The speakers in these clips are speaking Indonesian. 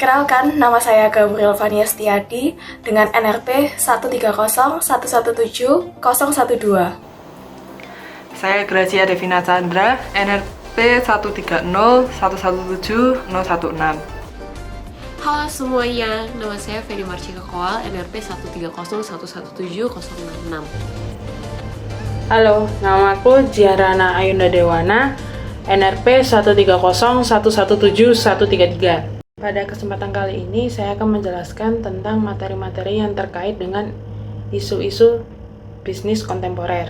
Perkenalkan, nama saya Gabriel Vania Setiadi dengan NRP 130117012. Saya Gracia Devina Chandra, NRP 130117016. Halo semuanya, nama saya Fedi Marcika Koal, NRP 130117006. Halo, nama aku Jiarana Ayunda Dewana, NRP 130117133. Pada kesempatan kali ini, saya akan menjelaskan tentang materi-materi yang terkait dengan isu-isu bisnis kontemporer.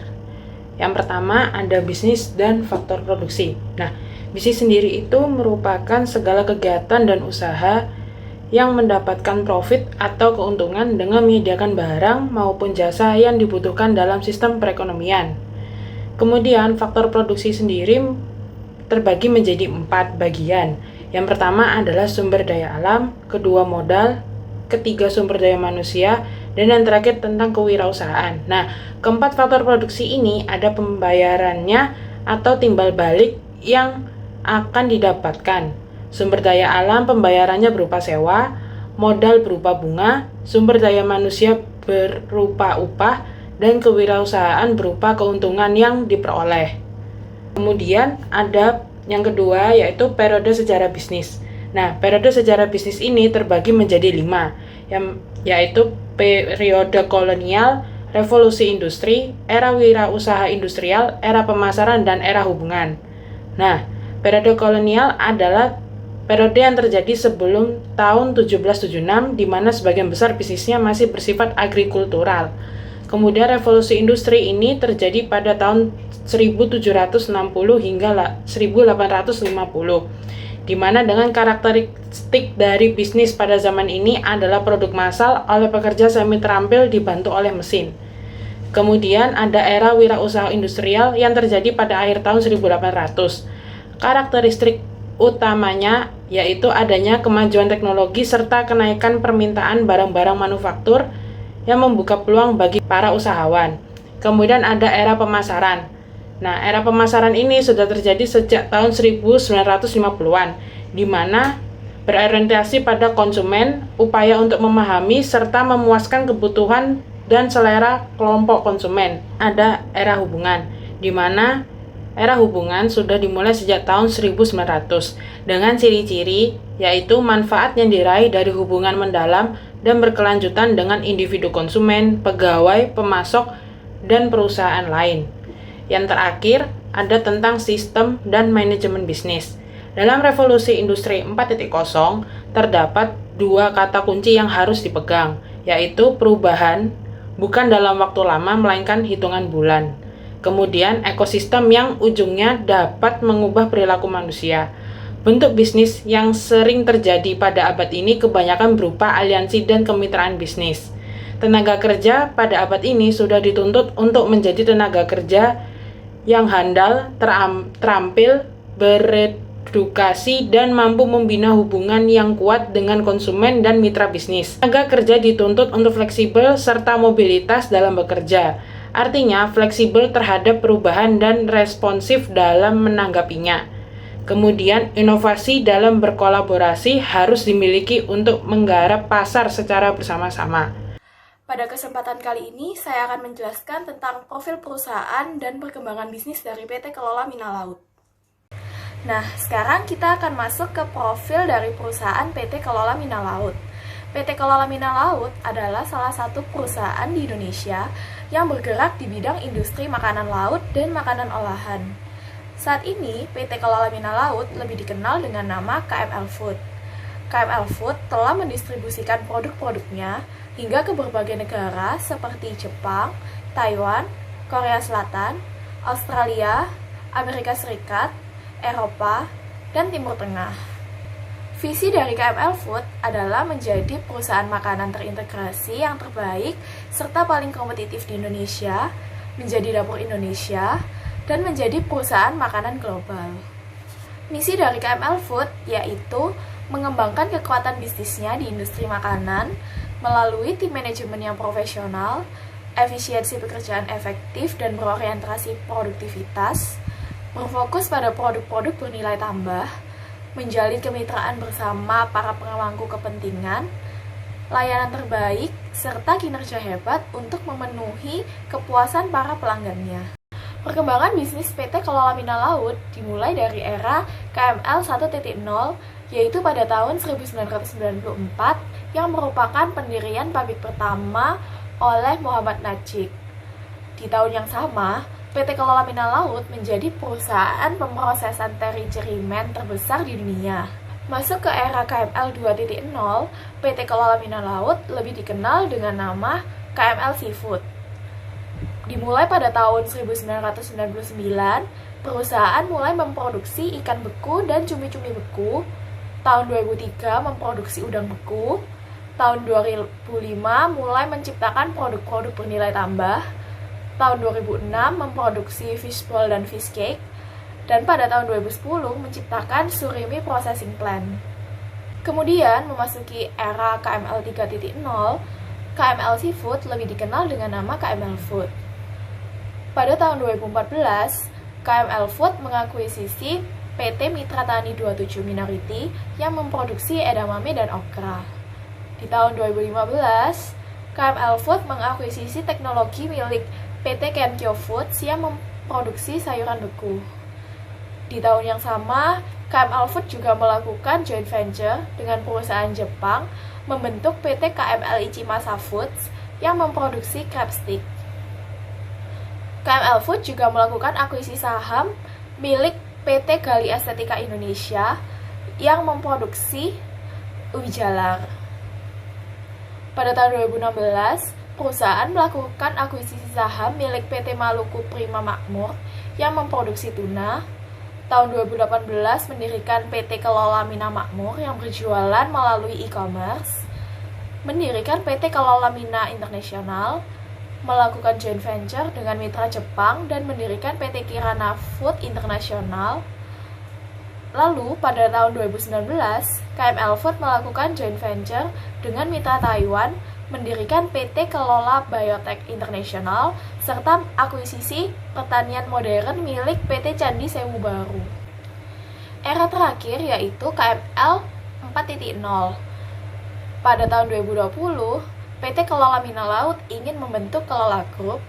Yang pertama, ada bisnis dan faktor produksi. Nah, bisnis sendiri itu merupakan segala kegiatan dan usaha yang mendapatkan profit atau keuntungan dengan menyediakan barang maupun jasa yang dibutuhkan dalam sistem perekonomian. Kemudian, faktor produksi sendiri terbagi menjadi 4 bagian. Yang pertama adalah sumber daya alam, kedua modal, ketiga sumber daya manusia, dan yang terakhir tentang kewirausahaan. Nah, keempat faktor produksi ini ada pembayarannya atau timbal balik yang akan didapatkan. Sumber daya alam pembayarannya berupa sewa, modal berupa bunga, sumber daya manusia berupa upah, dan kewirausahaan berupa keuntungan yang diperoleh. Kemudian ada yang kedua yaitu periode sejarah bisnis. Nah, periode sejarah bisnis ini terbagi menjadi 5, yaitu periode kolonial, revolusi industri, era wirausaha industrial, era pemasaran, dan era hubungan. Nah, periode kolonial adalah periode yang terjadi sebelum tahun 1776, di mana sebagian besar bisnisnya masih bersifat agrikultural. Kemudian revolusi industri ini terjadi pada tahun 1760 hingga 1850, di mana dengan karakteristik dari bisnis pada zaman ini adalah produk massal oleh pekerja semi terampil dibantu oleh mesin. Kemudian ada era wirausaha industrial yang terjadi pada akhir tahun 1800. Karakteristik utamanya yaitu adanya kemajuan teknologi serta kenaikan permintaan barang-barang manufaktur yang membuka peluang bagi para usahawan. Kemudian ada era pemasaran. Nah, era pemasaran ini sudah terjadi sejak tahun 1950-an, di mana berorientasi pada konsumen, upaya untuk memahami serta memuaskan kebutuhan dan selera kelompok konsumen. Ada era hubungan, di mana era hubungan sudah dimulai sejak tahun 1900 dengan ciri-ciri yaitu manfaat yang diraih dari hubungan mendalam dan berkelanjutan dengan individu konsumen, pegawai, pemasok, dan perusahaan lain. Yang terakhir, ada tentang sistem dan manajemen bisnis. Dalam revolusi industri 4.0, terdapat 2 kata kunci yang harus dipegang, yaitu perubahan, bukan dalam waktu lama, melainkan hitungan bulan. Kemudian, ekosistem yang ujungnya dapat mengubah perilaku manusia. Bentuk bisnis yang sering terjadi pada abad ini kebanyakan berupa aliansi dan kemitraan bisnis. Tenaga kerja pada abad ini sudah dituntut untuk menjadi tenaga kerja yang handal, terampil, beredukasi, dan mampu membina hubungan yang kuat dengan konsumen dan mitra bisnis. Tenaga kerja dituntut untuk fleksibel serta mobilitas dalam bekerja. Artinya, fleksibel terhadap perubahan dan responsif dalam menanggapinya. Kemudian, inovasi dalam berkolaborasi harus dimiliki untuk menggarap pasar secara bersama-sama. Pada kesempatan kali ini, saya akan menjelaskan tentang profil perusahaan dan perkembangan bisnis dari PT Kelola Mina Laut. Nah, sekarang kita akan masuk ke profil dari perusahaan PT Kelola Mina Laut. PT Kelola Mina Laut adalah salah satu perusahaan di Indonesia yang bergerak di bidang industri makanan laut dan makanan olahan. Saat ini, PT Kelola Mina Laut lebih dikenal dengan nama KML Food. KML Food telah mendistribusikan produk-produknya hingga ke berbagai negara seperti Jepang, Taiwan, Korea Selatan, Australia, Amerika Serikat, Eropa, dan Timur Tengah. Visi dari KML Food adalah menjadi perusahaan makanan terintegrasi yang terbaik serta paling kompetitif di Indonesia, menjadi dapur Indonesia, dan menjadi perusahaan makanan global. Misi dari KML Food yaitu mengembangkan kekuatan bisnisnya di industri makanan melalui tim manajemen yang profesional, efisiensi pekerjaan efektif dan berorientasi produktivitas, berfokus pada produk-produk bernilai tambah, menjalin kemitraan bersama para pemangku kepentingan, layanan terbaik, serta kinerja hebat untuk memenuhi kepuasan para pelanggannya. Perkembangan bisnis PT Kelola Mina Laut dimulai dari era KML 1.0, yaitu pada tahun 1994 yang merupakan pendirian pabrik pertama oleh Muhammad Najik. Di tahun yang sama, PT Kelola Mina Laut menjadi perusahaan pemrosesan teri cerimen terbesar di dunia. Masuk ke era KML 2.0, PT Kelola Mina Laut lebih dikenal dengan nama KML Seafood. Dimulai pada tahun 1999, perusahaan mulai memproduksi ikan beku dan cumi-cumi beku. Tahun 2003 memproduksi udang beku. Tahun 2005 mulai menciptakan produk-produk bernilai tambah. Tahun 2006 memproduksi fishball dan fish cake, dan pada tahun 2010 menciptakan surimi processing plant. Kemudian memasuki era KML 3.0, KML Seafood lebih dikenal dengan nama KML Food. Pada tahun 2014, KML Food mengakuisisi PT Mitra Tani 27 Minority yang memproduksi edamame dan okra. Di tahun 2015, KML Food mengakuisisi teknologi milik PT Kenkyo Foods yang memproduksi sayuran beku. Di tahun yang sama, KML Food juga melakukan joint venture dengan perusahaan Jepang membentuk PT KML Ichimasa Foods yang memproduksi crab stick. KML Food juga melakukan akuisisi saham milik PT Gali Estetika Indonesia yang memproduksi ubi jalar. Pada tahun 2016, perusahaan melakukan akuisisi saham milik PT Maluku Prima Makmur yang memproduksi tuna. Tahun 2018 mendirikan PT Kelola Mina Makmur yang berjualan melalui e-commerce. Mendirikan PT Kelola Mina Internasional, melakukan joint venture dengan mitra Jepang dan mendirikan PT Kirana Food Internasional. Lalu, pada tahun 2019, KML Food melakukan joint venture dengan mitra Taiwan, mendirikan PT Kelola Biotech International, serta akuisisi pertanian modern milik PT Candi Sewu Baru. Era terakhir yaitu KML 4.0. Pada tahun 2020, PT Kelola Mina Laut ingin membentuk Kelola Group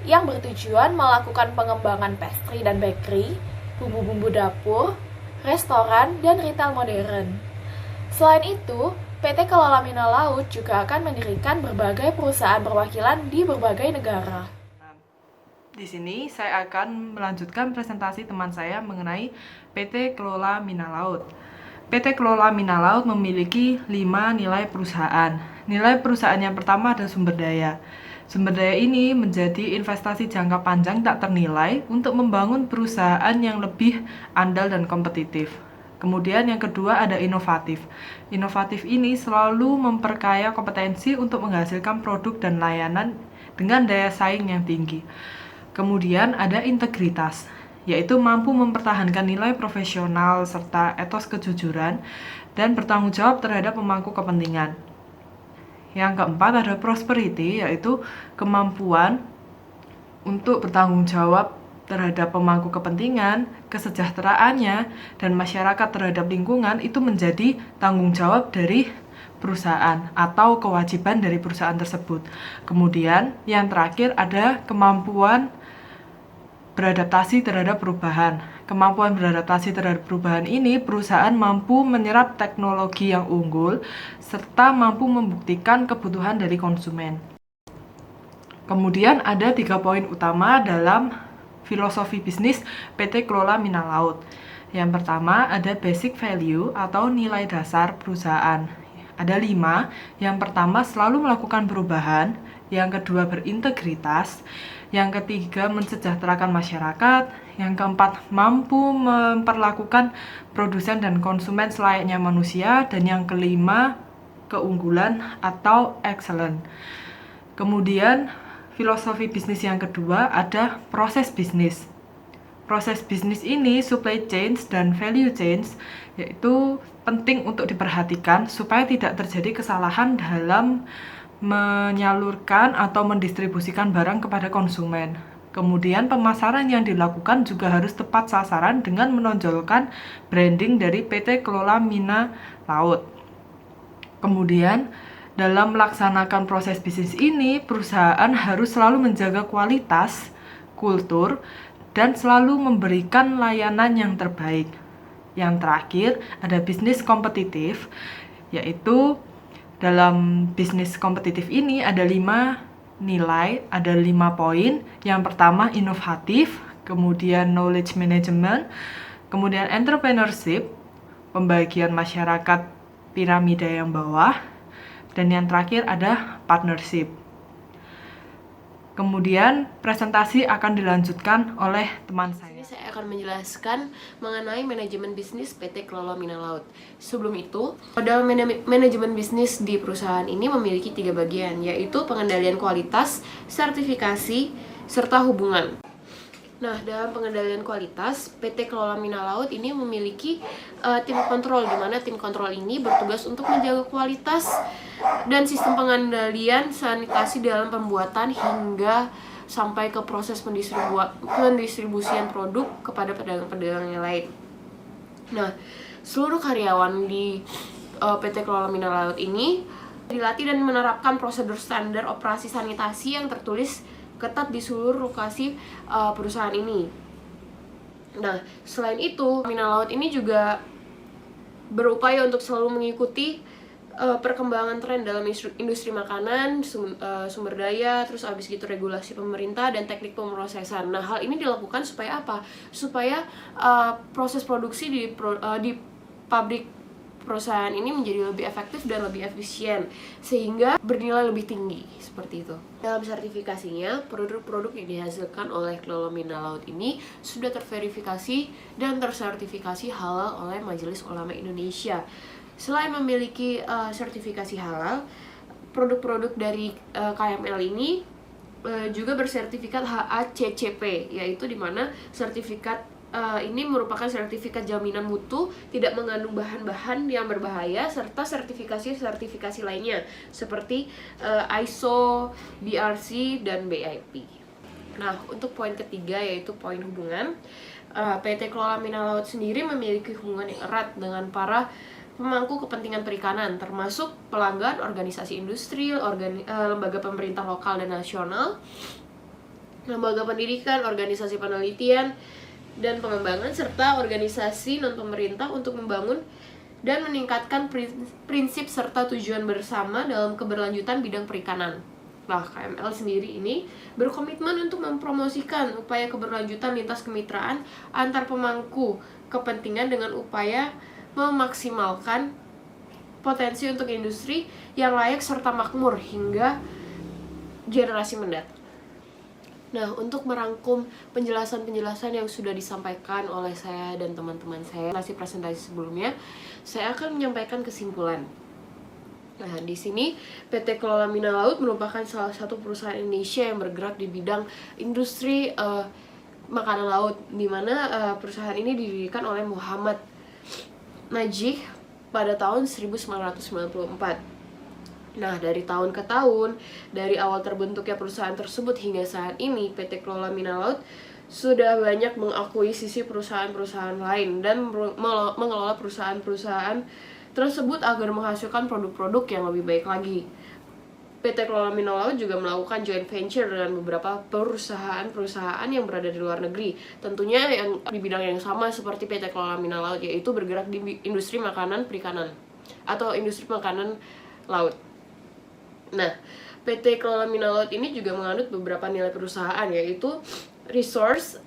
yang bertujuan melakukan pengembangan pastry dan bakery, bumbu-bumbu dapur, restoran, dan retail modern. Selain itu, PT Kelola Mina Laut juga akan mendirikan berbagai perusahaan perwakilan di berbagai negara. Di sini saya akan melanjutkan presentasi teman saya mengenai PT Kelola Mina Laut. PT Kelola Mina Laut memiliki 5 nilai perusahaan. Nilai perusahaan yang pertama adalah sumber daya. Sumber daya ini menjadi investasi jangka panjang tak ternilai untuk membangun perusahaan yang lebih andal dan kompetitif. Kemudian yang kedua ada inovatif. Inovatif ini selalu memperkaya kompetensi untuk menghasilkan produk dan layanan dengan daya saing yang tinggi. Kemudian ada integritas, yaitu mampu mempertahankan nilai profesional serta etos kejujuran dan bertanggung jawab terhadap pemangku kepentingan. Yang keempat ada prosperity, yaitu kemampuan untuk bertanggung jawab terhadap pemangku kepentingan, kesejahteraannya, dan masyarakat terhadap lingkungan itu menjadi tanggung jawab dari perusahaan atau kewajiban dari perusahaan tersebut. Kemudian yang terakhir ada kemampuan beradaptasi terhadap perubahan. Kemampuan beradaptasi terhadap perubahan ini perusahaan mampu menyerap teknologi yang unggul serta mampu membuktikan kebutuhan dari konsumen. Kemudian ada 3 poin utama dalam filosofi bisnis PT Kelola Mina Laut. Yang pertama ada basic value atau nilai dasar perusahaan. Ada 5. Yang pertama selalu melakukan perubahan. Yang kedua berintegritas. Yang ketiga mensejahterakan masyarakat. Yang keempat mampu memperlakukan produsen dan konsumen selayaknya manusia. Dan yang kelima keunggulan atau excellent. Kemudian filosofi bisnis yang kedua ada proses bisnis. Proses bisnis ini supply chain dan value chain, yaitu penting untuk diperhatikan supaya tidak terjadi kesalahan dalam menyalurkan atau mendistribusikan barang kepada konsumen. Kemudian pemasaran yang dilakukan juga harus tepat sasaran dengan menonjolkan branding dari PT Kelola Mina Laut. Kemudian dalam melaksanakan proses bisnis ini, perusahaan harus selalu menjaga kualitas, kultur, dan selalu memberikan layanan yang terbaik. Yang terakhir, ada bisnis kompetitif, yaitu dalam bisnis kompetitif ini ada 5 nilai, ada 5 poin. Yang pertama inovatif, kemudian knowledge management, kemudian entrepreneurship, pembagian masyarakat piramida yang bawah, dan yang terakhir ada partnership. Kemudian presentasi akan dilanjutkan oleh teman saya. Ini saya akan menjelaskan mengenai manajemen bisnis PT Kelola Mina Laut. Sebelum itu, dalam manajemen bisnis di perusahaan ini memiliki 3 bagian, yaitu pengendalian kualitas, sertifikasi, serta hubungan. Nah, dalam pengendalian kualitas, PT Kelola Mina Laut ini memiliki tim kontrol, di mana tim kontrol ini bertugas untuk menjaga kualitas dan sistem pengendalian sanitasi dalam pembuatan hingga sampai ke proses pendistribusian produk kepada pedagang-pedagang yang lain. Nah, seluruh karyawan di PT Kelola Mina Laut ini dilatih dan menerapkan prosedur standar operasi sanitasi yang tertulis ketat di seluruh lokasi perusahaan ini. Nah, selain itu, Mina Laut ini juga berupaya untuk selalu mengikuti perkembangan tren dalam industri makanan, sumber daya, terus abis gitu regulasi pemerintah dan teknik pemrosesan. Nah, hal ini dilakukan supaya apa? Supaya proses produksi di pabrik perusahaan ini menjadi lebih efektif dan lebih efisien, sehingga bernilai lebih tinggi, seperti itu. Dalam sertifikasinya, produk-produk yang dihasilkan oleh Kelola Mina Laut ini sudah terverifikasi dan tersertifikasi halal oleh Majelis Ulama Indonesia. Selain memiliki sertifikasi halal, produk-produk dari KML ini juga bersertifikat HACCP, yaitu di mana sertifikat ini merupakan sertifikat jaminan mutu, tidak mengandung bahan-bahan yang berbahaya, serta sertifikasi lainnya seperti ISO, BRC, dan BIP. Nah, untuk poin ketiga yaitu poin hubungan, PT Kelola Mina Laut sendiri memiliki hubungan yang erat dengan para pemangku kepentingan perikanan, termasuk pelanggan, organisasi industri, lembaga pemerintah lokal dan nasional, lembaga pendidikan, organisasi penelitian dan pengembangan, serta organisasi non-pemerintah untuk membangun dan meningkatkan prinsip serta tujuan bersama dalam keberlanjutan bidang perikanan. Nah, KML sendiri ini berkomitmen untuk mempromosikan upaya keberlanjutan lintas kemitraan antar pemangku kepentingan dengan upaya memaksimalkan potensi untuk industri yang layak serta makmur hingga generasi mendatang. Nah, untuk merangkum penjelasan-penjelasan yang sudah disampaikan oleh saya dan teman-teman saya di presentasi sebelumnya, saya akan menyampaikan kesimpulan. Nah, di sini PT Kelola Mina Laut merupakan salah satu perusahaan Indonesia yang bergerak di bidang industri makanan laut, di mana perusahaan ini didirikan oleh Muhammad Najih pada tahun 1994. Nah, dari tahun ke tahun, dari awal terbentuknya perusahaan tersebut hingga saat ini, PT Kelola Mina Laut sudah banyak mengakuisisi perusahaan-perusahaan lain dan mengelola perusahaan-perusahaan tersebut agar menghasilkan produk-produk yang lebih baik lagi. PT Kelola Mina Laut juga melakukan joint venture dengan beberapa perusahaan-perusahaan yang berada di luar negeri, tentunya yang di bidang yang sama seperti PT Kelola Mina Laut, yaitu bergerak di industri makanan perikanan atau industri makanan laut. Nah, PT Kelola Mina Laut ini juga menganut beberapa nilai perusahaan, yaitu resource,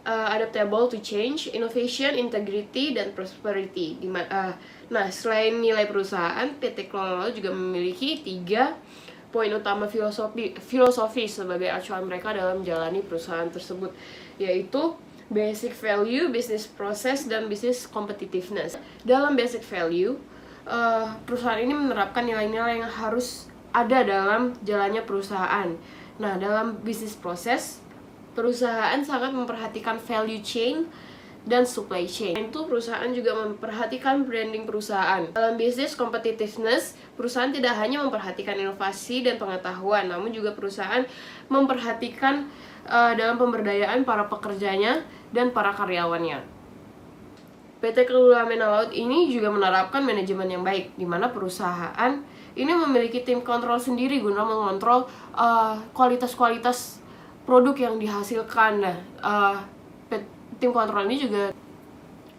adaptable to change, innovation, integrity, dan prosperity. Nah, selain nilai perusahaan, PT Kelola Laut juga memiliki 3 poin utama filosofi sebagai acuan mereka dalam menjalani perusahaan tersebut, yaitu basic value, business process, dan business competitiveness. Dalam basic value, perusahaan ini menerapkan nilai-nilai yang harus ada dalam jalannya perusahaan. Nah, dalam bisnis proses, perusahaan sangat memperhatikan value chain dan supply chain. Itu perusahaan juga memperhatikan branding perusahaan. Dalam bisnis competitiveness, perusahaan tidak hanya memperhatikan inovasi dan pengetahuan, namun juga perusahaan memperhatikan dalam pemberdayaan para pekerjanya dan para karyawannya. PT Kelola Minalaut ini juga menerapkan manajemen yang baik, di mana perusahaan ini memiliki tim kontrol sendiri guna mengontrol kualitas-kualitas produk yang dihasilkan. Nah, tim kontrol ini juga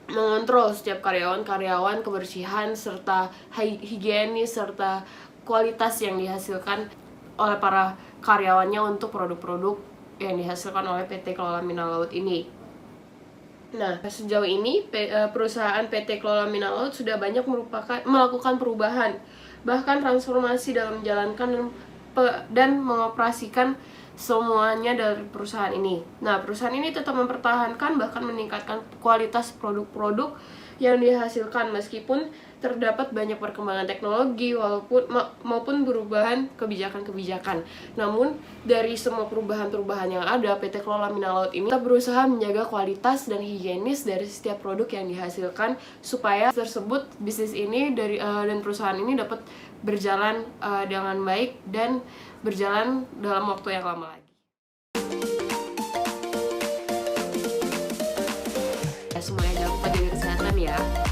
mengontrol setiap karyawan, kebersihan, serta higienis, serta kualitas yang dihasilkan oleh para karyawannya untuk produk-produk yang dihasilkan oleh PT Kelola Minalaut ini. Nah, sejauh ini perusahaan PT Kelola Minalaut sudah banyak melakukan perubahan, bahkan transformasi dalam menjalankan dan mengoperasikan semuanya dari perusahaan ini. Nah, perusahaan ini tetap mempertahankan bahkan meningkatkan kualitas produk-produk yang dihasilkan meskipun terdapat banyak perkembangan teknologi maupun perubahan kebijakan-kebijakan. Namun, dari semua perubahan-perubahan yang ada, PT Kelola Minalaut ini tetap berusaha menjaga kualitas dan higienis dari setiap produk yang dihasilkan supaya tersebut bisnis ini dan perusahaan ini dapat berjalan dengan baik dan berjalan dalam waktu yang lama lagi. Semuanya jangan lupa jaga kesehatan ya.